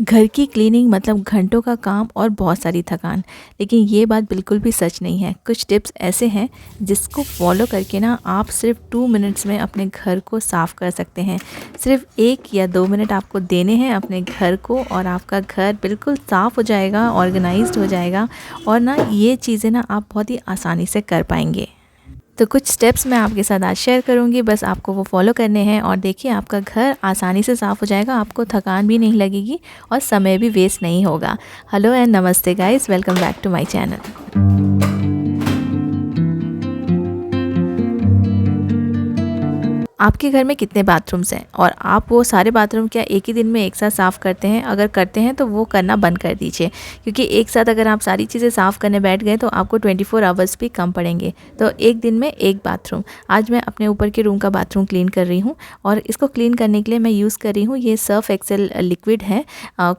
घर की क्लीनिंग मतलब घंटों का काम और बहुत सारी थकान। लेकिन ये बात बिल्कुल भी सच नहीं है। कुछ टिप्स ऐसे हैं जिसको फॉलो करके ना आप सिर्फ 2 मिनट्स में अपने घर को साफ़ कर सकते हैं। सिर्फ 1 या 2 मिनट आपको देने हैं अपने घर को और आपका घर बिल्कुल साफ़ हो जाएगा, ऑर्गेनाइज्ड हो जाएगा और ना ये चीज़ें ना आप बहुत ही आसानी से कर पाएंगे। तो कुछ स्टेप्स मैं आपके साथ आज शेयर करूंगी, बस आपको वो फॉलो करने हैं और देखिए आपका घर आसानी से साफ़ हो जाएगा, आपको थकान भी नहीं लगेगी और समय भी वेस्ट नहीं होगा। हेलो एंड नमस्ते guys, welcome back to my channel. आपके घर में कितने बाथरूम्स हैं और आप वो सारे बाथरूम क्या एक ही दिन में एक साथ साफ़ करते हैं? अगर करते हैं तो वो करना बंद कर दीजिए, क्योंकि एक साथ अगर आप सारी चीज़ें साफ़ करने बैठ गए तो आपको 24 आवर्स भी कम पड़ेंगे। तो एक दिन में एक बाथरूम। आज मैं अपने ऊपर के रूम का बाथरूम क्लीन कर रही हूँ और इसको क्लीन करने के लिए मैं यूज़ कर रही हूँ ये सर्फ एक्सेल लिक्विड है।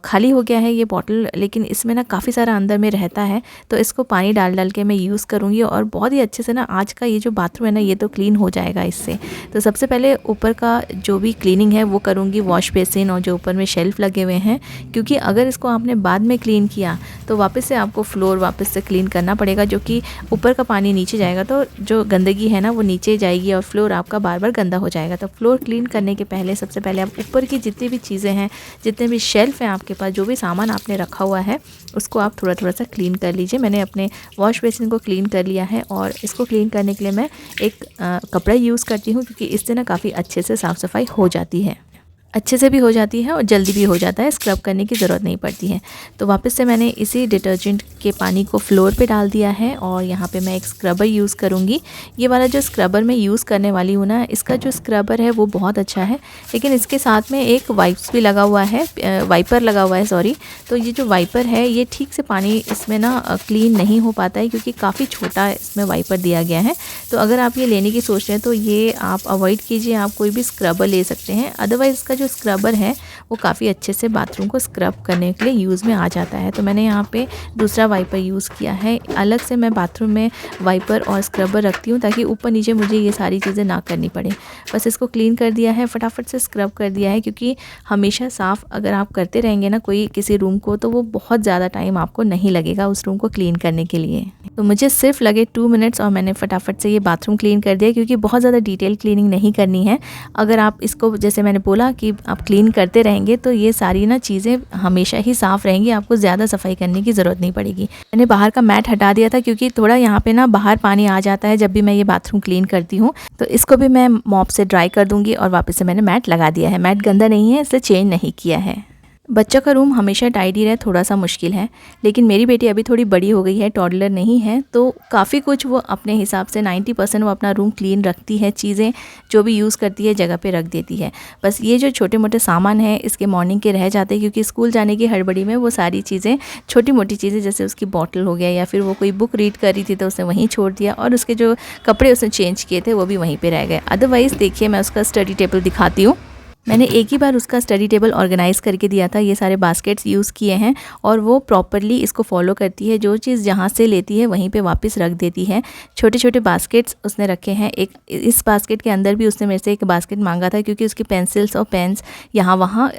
खाली हो गया है ये बॉटल, लेकिन इसमें ना काफ़ी सारा अंदर में रहता है, तो इसको पानी डाल डाल के मैं यूज़ करूँगी और बहुत ही अच्छे से ना आज का ये जो बाथरूम है ना ये तो क्लीन हो जाएगा इससे। तो सबसे पहले ऊपर का जो भी क्लीनिंग है वो करूँगी, वॉश बेसिन और जो ऊपर में शेल्फ़ लगे हुए हैं, क्योंकि अगर इसको आपने बाद में क्लीन किया तो वापस से आपको फ्लोर वापस से क्लीन करना पड़ेगा, जो कि ऊपर का पानी नीचे जाएगा तो जो गंदगी है ना वो नीचे जाएगी और फ्लोर आपका बार बार गंदा हो जाएगा। तो फ्लोर क्लीन करने के पहले सबसे पहले आप ऊपर की जितनी भी चीज़ें हैं, जितने भी शेल्फ़ हैं आपके पास, जो भी सामान आपने रखा हुआ है उसको आप थोड़ा थोड़ा सा क्लीन कर लीजिए। मैंने अपने वॉश बेसिन को क्लीन कर लिया है और इसको क्लीन करने के लिए मैं एक कपड़ा यूज़ करती हूँ, क्योंकि इससे ना काफ़ी अच्छे से साफ़ सफाई हो जाती है, अच्छे से भी हो जाती है और जल्दी भी हो जाता है, स्क्रब करने की ज़रूरत नहीं पड़ती है। तो वापस से मैंने इसी डिटर्जेंट के पानी को फ्लोर पे डाल दिया है और यहाँ पे मैं एक स्क्रबर यूज़ करूँगी। ये वाला जो स्क्रबर मैं यूज़ करने वाली हूँ ना, इसका जो स्क्रबर है वो बहुत अच्छा है, लेकिन इसके साथ में एक वाइप्स भी लगा हुआ है, वाइपर लगा हुआ है सॉरी। तो ये जो वाइपर है ये ठीक से पानी इसमें ना क्लीन नहीं हो पाता है, क्योंकि काफ़ी छोटा इसमें वाइपर दिया गया है। तो अगर आप ये लेने की सोच रहे हैं तो ये आप अवॉइड कीजिए, आप कोई भी स्क्रबर ले सकते हैं। अदरवाइज़ इसका जो स्क्रबर है वो काफ़ी अच्छे से बाथरूम को स्क्रब करने के लिए यूज़ में आ जाता है। तो मैंने यहाँ पे दूसरा वाइपर यूज़ किया है। अलग से मैं बाथरूम में वाइपर और स्क्रबर रखती हूँ ताकि ऊपर नीचे मुझे ये सारी चीज़ें ना करनी पड़े। बस इसको क्लीन कर दिया है, फटाफट से स्क्रब कर दिया है, क्योंकि हमेशा साफ़ अगर आप करते रहेंगे ना कोई किसी रूम को तो वो बहुत ज़्यादा टाइम आपको नहीं लगेगा उस रूम को क्लीन करने के लिए। तो मुझे सिर्फ लगे 2 मिनट्स और मैंने फटाफट से ये बाथरूम क्लीन कर दिया, क्योंकि बहुत ज़्यादा डिटेल क्लीनिंग नहीं करनी है। अगर आप इसको जैसे मैंने बोला कि आप क्लीन करते रहेंगे तो ये सारी ना चीज़ें हमेशा ही साफ़ रहेंगी, आपको ज़्यादा सफाई करने की ज़रूरत नहीं पड़ेगी। मैंने बाहर का मैट हटा दिया था, क्योंकि थोड़ा यहाँ पे ना बाहर पानी आ जाता है जब भी मैं ये बाथरूम क्लीन करती हूँ। तो इसको भी मैं मॉप से ड्राई कर दूँगी और वापस से मैंने मैट लगा दिया है। मैट गंदा नहीं है, इसे चेंज नहीं किया है। बच्चों का रूम हमेशा टाइडी रहे थोड़ा सा मुश्किल है, लेकिन मेरी बेटी अभी थोड़ी बड़ी हो गई है, टॉडलर नहीं है, तो काफ़ी कुछ वो अपने हिसाब से 90% वो अपना रूम क्लीन रखती है। चीज़ें जो भी यूज़ करती है जगह पे रख देती है। बस ये जो छोटे मोटे सामान है इसके मॉर्निंग के रह जाते हैं, क्योंकि स्कूल जाने की हड़बड़ी में वो सारी चीज़ें, छोटी मोटी चीज़ें जैसे उसकी बॉटल हो गया या फिर वो कोई बुक रीड कर रही थी तो उसने वहीं छोड़ दिया और उसके जो कपड़े उसने चेंज किए थे वो भी वहीं पर रह गए। अदरवाइज़ देखिए मैं उसका स्टडी टेबल दिखाती हूँ। मैंने एक ही बार उसका स्टडी टेबल ऑर्गेनाइज़ करके दिया था। ये सारे बास्केट्स यूज़ किए हैं और वो प्रॉपरली इसको फॉलो करती है, जो चीज़ जहाँ से लेती है वहीं पे वापस रख देती है। छोटे छोटे बास्केट्स उसने रखे हैं। एक इस बास्केट के अंदर भी उसने मेरे से एक बास्केट मांगा था, क्योंकि उसकी पेंसिल्स और पेन्स यहाँ वहाँ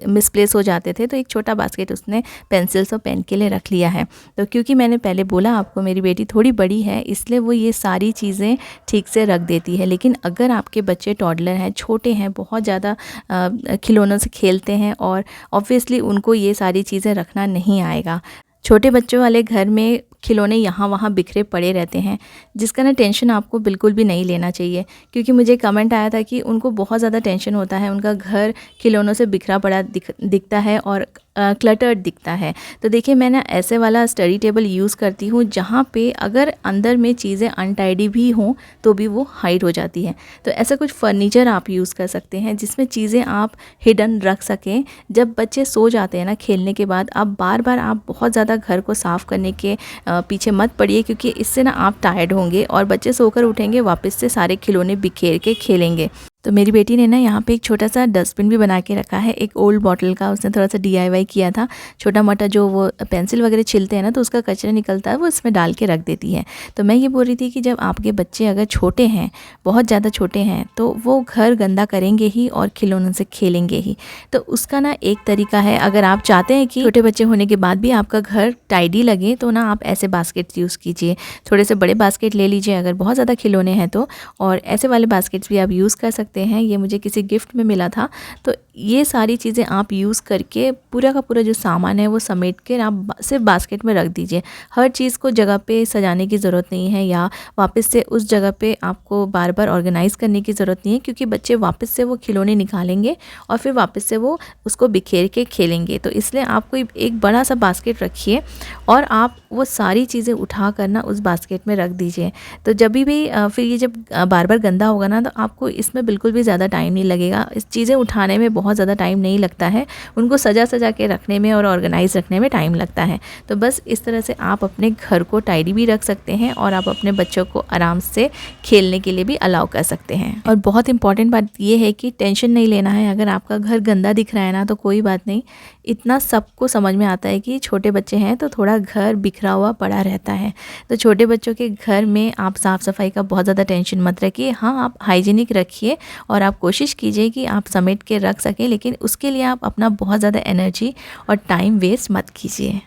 मिसप्लेस हो जाते थे, तो एक छोटा बास्केट उसने पेंसिल्स और पेन के लिए रख लिया है। तो क्योंकि मैंने पहले बोला आपको मेरी बेटी थोड़ी बड़ी है, इसलिए वो ये सारी चीज़ें ठीक से रख देती है। लेकिन अगर आपके बच्चे टॉडलर हैं, छोटे हैं, बहुत ज़्यादा खिलौनों से खेलते हैं और ऑब्वियसली उनको ये सारी चीज़ें रखना नहीं आएगा। छोटे बच्चों वाले घर में खिलौने यहाँ वहाँ बिखरे पड़े रहते हैं, जिसका ना टेंशन आपको बिल्कुल भी नहीं लेना चाहिए, क्योंकि मुझे कमेंट आया था कि उनको बहुत ज़्यादा टेंशन होता है, उनका घर खिलौनों से बिखरा पड़ा दिखता है और क्लटर्ड दिखता है। तो देखिए मैं ना ऐसे वाला स्टडी टेबल यूज़ करती हूँ, जहाँ पे अगर अंदर में चीज़ें अनटाइडी भी हों तो भी वो हाइड हो जाती है। तो ऐसा कुछ फर्नीचर आप यूज़ कर सकते हैं जिसमें चीज़ें आप हिडन रख सकें। जब बच्चे सो जाते हैं ना खेलने के बाद, अब बार बार आप बहुत ज़्यादा घर को साफ़ करने के पीछे मत पड़िए, क्योंकि इससे ना आप टायर्ड होंगे और बच्चे सोकर उठेंगे वापस से सारे खिलौने बिखेर के खेलेंगे। तो मेरी बेटी ने ना यहाँ पे एक छोटा सा डस्टबिन भी बना के रखा है, एक ओल्ड बॉटल का। उसने थोड़ा सा DIY किया था, छोटा मोटा जो वो पेंसिल वगैरह छिलते हैं ना, तो उसका कचरा निकलता है वो इसमें डाल के रख देती है। तो मैं ये बोल रही थी कि जब आपके बच्चे अगर छोटे हैं, बहुत ज़्यादा छोटे हैं, तो वो घर गंदा करेंगे ही और खिलौनों से खेलेंगे ही। तो उसका ना एक तरीका है, अगर आप चाहते हैं कि छोटे बच्चे होने के बाद भी आपका घर टाइडी लगे, तो ना आप ऐसे बास्केट यूज़ कीजिए। थोड़े से बड़े बास्केट ले लीजिए अगर बहुत ज़्यादा खिलौने हैं तो, और ऐसे वाले बास्केट्स भी आप यूज़ कर सकते हैं। ये मुझे किसी गिफ्ट में मिला था। तो ये सारी चीज़ें आप यूज़ करके पूरा का पूरा जो सामान है वो समेट कर आप सिर्फ बास्केट में रख दीजिए। हर चीज़ को जगह पे सजाने की ज़रूरत नहीं है, या वापस से उस जगह पे आपको बार बार ऑर्गेनाइज़ करने की ज़रूरत नहीं है, क्योंकि बच्चे वापस से वो खिलौने निकालेंगे और फिर वापस से वो उसको बिखेर के खेलेंगे। तो इसलिए आप कोई एक बड़ा सा बास्केट रखिए और आप वो सारी चीज़ें उठा कर ना उस बास्केट में रख दीजिए। तो जब भी फिर ये जब बार बार गंदा होगा ना, तो आपको इसमें बिल्कुल भी ज़्यादा टाइम नहीं लगेगा। इस चीज़ें उठाने में बहुत ज़्यादा टाइम नहीं लगता है, उनको सजा सजा के रखने में और ऑर्गेनाइज़ रखने में टाइम लगता है। तो बस इस तरह से आप अपने घर को टाइडी भी रख सकते हैं और आप अपने बच्चों को आराम से खेलने के लिए भी अलाउ कर सकते हैं। और बहुत इंपॉर्टेंट बात ये है कि टेंशन नहीं लेना है। अगर आपका घर गंदा दिख रहा है ना, तो कोई बात नहीं, इतना सबको समझ में आता है कि छोटे बच्चे हैं तो थोड़ा घर बिखरा हुआ पड़ा रहता है। तो छोटे बच्चों के घर में आप साफ़ सफाई का बहुत ज़्यादा टेंशन मत रखिए। हाँ, आप हाइजीनिक रखिए और आप कोशिश कीजिए कि आप समेट के रख सकें, लेकिन उसके लिए आप अपना बहुत ज़्यादा एनर्जी और टाइम वेस्ट मत कीजिए।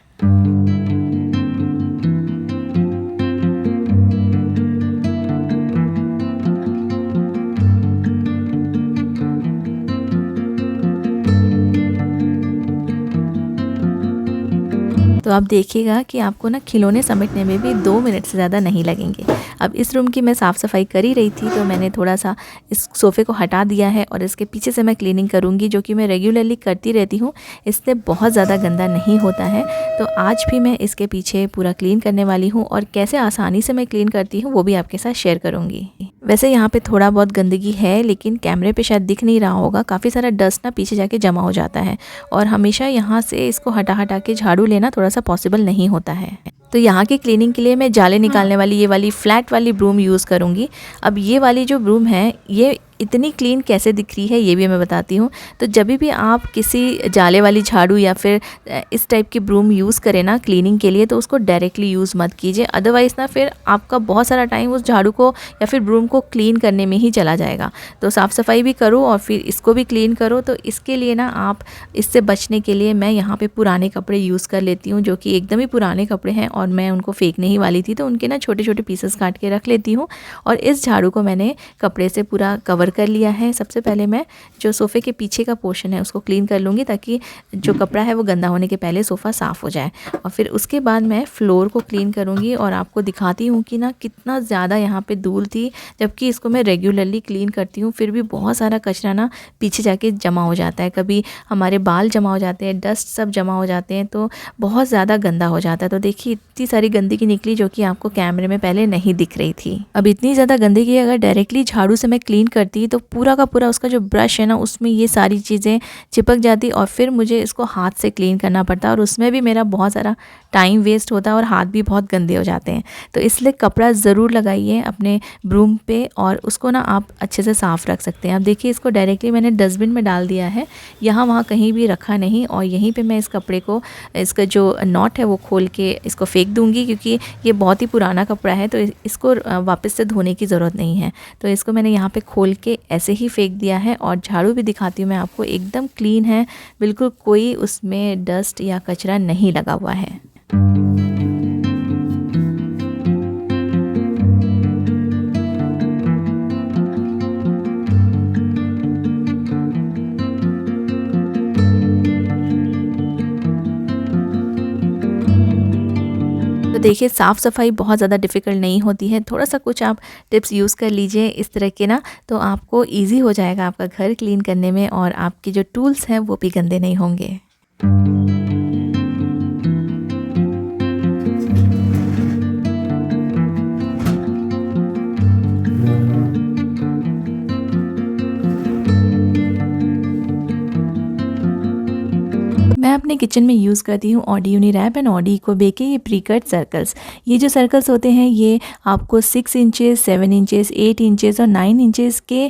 तो आप देखिएगा कि आपको ना खिलौने समेटने में भी 2 मिनट से ज़्यादा नहीं लगेंगे। अब इस रूम की मैं साफ़ सफाई कर ही रही थी, तो मैंने थोड़ा सा इस सोफ़े को हटा दिया है और इसके पीछे से मैं क्लीनिंग करूँगी, जो कि मैं रेगुलरली करती रहती हूँ। इससे बहुत ज़्यादा गंदा नहीं होता है। तो आज भी मैं इसके पीछे पूरा क्लीन करने वाली हूँ, और कैसे आसानी से मैं क्लीन करती हूँ वो भी आपके साथ शेयर करूँगी। वैसे यहाँ पे थोड़ा बहुत गंदगी है, लेकिन कैमरे पे शायद दिख नहीं रहा होगा। काफ़ी सारा डस्ट ना पीछे जाके जमा हो जाता है, और हमेशा यहाँ से इसको हटा हटा के झाड़ू लेना थोड़ा सा पॉसिबल नहीं होता है। तो यहाँ की क्लीनिंग के लिए मैं जाले निकालने वाली ये वाली फ्लैट वाली ब्रूम यूज़ करूँगी। अब ये वाली जो ब्रूम है, ये इतनी क्लीन कैसे दिख रही है ये भी मैं बताती हूँ। तो जब भी आप किसी जाले वाली झाड़ू या फिर इस टाइप की ब्रूम यूज़ करें ना क्लीनिंग के लिए, तो उसको डायरेक्टली यूज़ मत कीजिए। अदरवाइज़ ना फिर आपका बहुत सारा टाइम उस झाड़ू को या फिर ब्रूम को क्लीन करने में ही चला जाएगा। तो साफ़ सफाई भी करो और फिर इसको भी क्लीन करो। तो इसके लिए ना आप इससे बचने के लिए मैं यहाँ पे पुराने कपड़े यूज़ कर लेती हूँ, जो कि एकदम ही पुराने कपड़े हैं और मैं उनको फेंकने ही वाली थी। तो उनके ना छोटे छोटे पीसेस काट के रख लेती हूँ, और इस झाड़ू को मैंने कपड़े से पूरा कवर कर लिया है। सबसे पहले मैं जो सोफ़े के पीछे का पोर्शन है उसको क्लीन कर लूँगी, ताकि जो कपड़ा है वो गंदा होने के पहले सोफ़ा साफ़ हो जाए। और फिर उसके बाद मैं फ्लोर को क्लीन करूँगी, और आपको दिखाती हूँ कि ना कितना ज़्यादा यहाँ पे धूल थी। जबकि इसको मैं रेगुलरली क्लीन करती हूँ, फिर भी बहुत सारा कचरा ना पीछे जाके जमा हो जाता है। कभी हमारे बाल जमा हो जाते हैं, डस्ट सब जमा हो जाते हैं, तो बहुत ज़्यादा गंदा हो जाता है। तो देखिए इतनी सारी गंदगी निकली, जो कि आपको कैमरे में पहले नहीं दिख रही थी। अब इतनी ज़्यादा गंदगी अगर डायरेक्टली झाड़ू से मैं क्लीन करती, तो पूरा का पूरा उसका जो ब्रश है ना, उसमें ये सारी चीज़ें चिपक जाती, और फिर मुझे इसको हाथ से क्लीन करना पड़ता, और उसमें भी मेरा बहुत सारा टाइम वेस्ट होता है और हाथ भी बहुत गंदे हो जाते हैं। तो इसलिए कपड़ा ज़रूर लगाइए अपने ब्रूम पे, और उसको ना आप अच्छे से साफ़ रख सकते हैं। अब देखिए इसको डायरेक्टली मैंने डस्टबिन में डाल दिया है, यहाँ वहाँ कहीं भी रखा नहीं। और यहीं पे मैं इस कपड़े को, इसका जो नॉट है वो खोल के इसको फेंक दूँगी, क्योंकि ये बहुत ही पुराना कपड़ा है, तो इसको वापस से धोने की ज़रूरत नहीं है। तो इसको मैंने यहाँ पे खोल के ऐसे ही फेंक दिया है। और झाड़ू भी दिखाती हूँ मैं आपको, एकदम क्लीन है, बिल्कुल कोई उसमें डस्ट या कचरा नहीं लगा हुआ है। तो देखिए साफ़ सफाई बहुत ज़्यादा डिफ़िकल्ट नहीं होती है। थोड़ा सा कुछ आप टिप्स यूज़ कर लीजिए इस तरह के ना, तो आपको ईज़ी हो जाएगा आपका घर क्लीन करने में, और आपके जो टूल्स हैं वो भी गंदे नहीं होंगे। मैं अपने किचन में यूज़ करती हूँ ऑडी यूनिरैप एंड ऑडी इकोबे के ये प्री कट सर्कल्स। ये जो सर्कल्स होते हैं ये आपको 6 इंचेस, 7 इंचेस, 8 इंचेस और 9 इंचेस के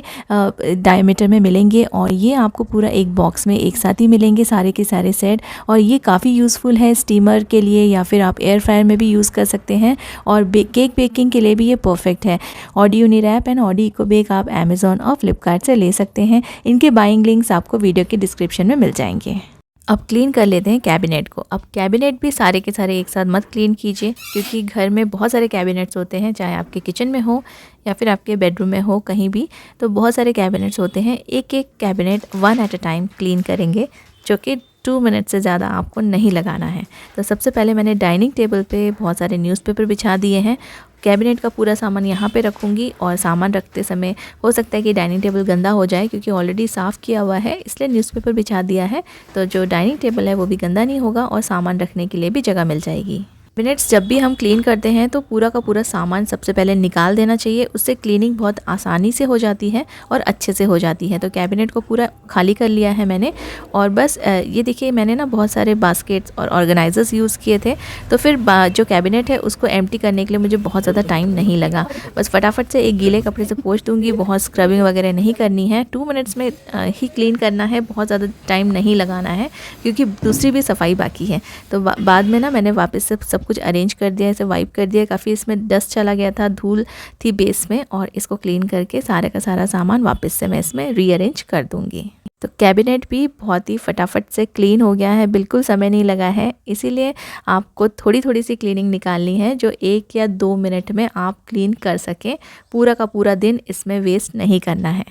डायमीटर में मिलेंगे और ये आपको पूरा एक बॉक्स में एक साथ ही मिलेंगे सारे के सारे सेट। और ये काफ़ी यूज़फुल है स्टीमर के लिए या फिर आप एयर फ्रायर में भी यूज़ कर सकते हैं और केक बेकिंग के लिए भी ये परफेक्ट है। ऑडी यूनिरैप एंड ऑडी इकोबे आप अमेज़ॉन और फ्लिपकार्ट से ले सकते हैं। इनके बाइंग लिंक्स आपको वीडियो के डिस्क्रिप्शन में मिल जाएंगे। अब क्लीन कर लेते हैं कैबिनेट को। अब कैबिनेट भी सारे के सारे एक साथ मत क्लीन कीजिए, क्योंकि घर में बहुत सारे कैबिनेट्स होते हैं, चाहे आपके किचन में हो या फिर आपके बेडरूम में हो, कहीं भी तो बहुत सारे कैबिनेट्स होते हैं। एक एक cabinet 1 at a time clean करेंगे, जो कि 2 मिनट से ज़्यादा आपको नहीं लगाना है। तो सबसे पहले मैंने डाइनिंग टेबल पे बहुत सारे न्यूज़पेपर बिछा दिए हैं। कैबिनेट का पूरा सामान यहाँ पे रखूँगी और सामान रखते समय हो सकता है कि डाइनिंग टेबल गंदा हो जाए, क्योंकि ऑलरेडी साफ़ किया हुआ है, इसलिए न्यूज़पेपर बिछा दिया है। तो जो डाइनिंग टेबल है वो भी गंदा नहीं होगा और सामान रखने के लिए भी जगह मिल जाएगी। कैबिनेट्स जब भी हम क्लीन करते हैं तो पूरा का पूरा सामान सबसे पहले निकाल देना चाहिए, उससे क्लीनिंग बहुत आसानी से हो जाती है और अच्छे से हो जाती है। तो कैबिनेट को पूरा खाली कर लिया है मैंने और बस ये देखिए मैंने ना बहुत सारे बास्केट्स और ऑर्गेनाइजर्स यूज़ किए थे, तो फिर जो कैबिनेट है उसको एम्प्टी करने के लिए मुझे बहुत ज़्यादा टाइम नहीं लगा। बस फटाफट से एक गीले कपड़े से पोंछ दूँगी, बहुत स्क्रबिंग वगैरह नहीं करनी है, 2 मिनट्स में ही क्लीन करना है, बहुत ज़्यादा टाइम नहीं लगाना है क्योंकि दूसरी भी सफाई बाकी है। तो बाद में ना मैंने वापस से सब कुछ अरेंज कर दिया, इसे वाइप कर दिया। काफ़ी इसमें डस्ट चला गया था, धूल थी बेस में, और इसको क्लीन करके सारे का सारा सामान वापस से मैं इसमें रीअरेंज कर दूँगी। तो कैबिनेट भी बहुत ही फटाफट से क्लीन हो गया है, बिल्कुल समय नहीं लगा है। इसीलिए आपको थोड़ी थोड़ी सी क्लीनिंग निकालनी है जो 1 या 2 मिनट में आप क्लीन कर सकें। पूरा का पूरा दिन इसमें वेस्ट नहीं करना है।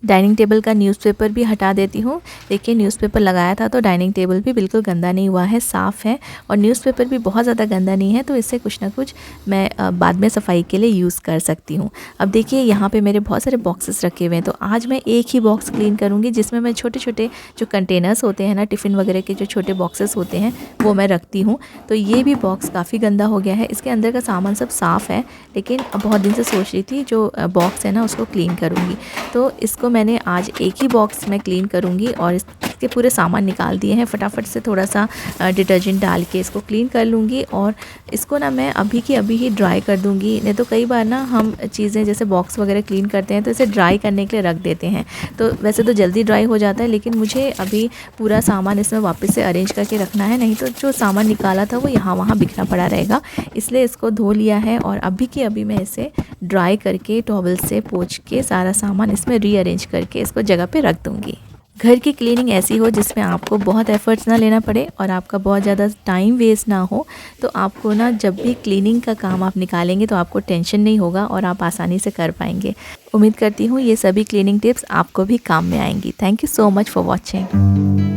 डाइनिंग टेबल का न्यूज़पेपर भी हटा देती हूँ। देखिए न्यूज़पेपर लगाया था तो डाइनिंग टेबल भी बिल्कुल गंदा नहीं हुआ है, साफ़ है और न्यूज़पेपर भी बहुत ज़्यादा गंदा नहीं है, तो इससे कुछ ना कुछ मैं बाद में सफाई के लिए यूज़ कर सकती हूँ। अब देखिए यहाँ पे मेरे बहुत सारे बॉक्सेस रखे हुए हैं, तो आज मैं एक ही बॉक्स क्लीन करूँगी जिसमें मैं छोटे छोटे जो कंटेनर्स होते हैं ना, टिफ़िन वगैरह के जो छोटे बॉक्सेस होते हैं वो मैं रखती हूँ। तो ये भी बॉक्स काफ़ी गंदा हो गया है, इसके अंदर का सामान सब साफ़ है, लेकिन बहुत दिन से सोच रही थी जो बॉक्स है ना उसको क्लीन करूँगी। तो इसको मैंने आज एक ही बॉक्स में क्लीन करूँगी और इसके पूरे सामान निकाल दिए हैं। फटाफट से थोड़ा सा डिटर्जेंट डाल के इसको क्लीन कर लूँगी और इसको ना मैं अभी की अभी ही ड्राई कर दूँगी। नहीं तो कई बार ना हम चीज़ें जैसे बॉक्स वगैरह क्लीन करते हैं तो इसे ड्राई करने के लिए रख देते हैं, तो वैसे तो जल्दी ड्राई हो जाता है, लेकिन मुझे अभी पूरा सामान इसमें वापस से अरेंज करके रखना है, नहीं तो जो सामान निकाला था वो यहाँ वहाँ बिखरा पड़ा रहेगा। इसलिए इसको धो लिया है और अभी की अभी मैं इसे ड्राई करके टॉवल से पोंछ के सारा सामान इसमें रीअरेंज करके इसको जगह पे रख दूँगी। घर की क्लीनिंग ऐसी हो जिसमें आपको बहुत एफर्ट्स ना लेना पड़े और आपका बहुत ज़्यादा टाइम वेस्ट ना हो, तो आपको ना जब भी क्लीनिंग का काम आप निकालेंगे तो आपको टेंशन नहीं होगा और आप आसानी से कर पाएंगे। उम्मीद करती हूँ ये सभी क्लीनिंग टिप्स आपको भी काम में आएंगी। Thank you so much for watching.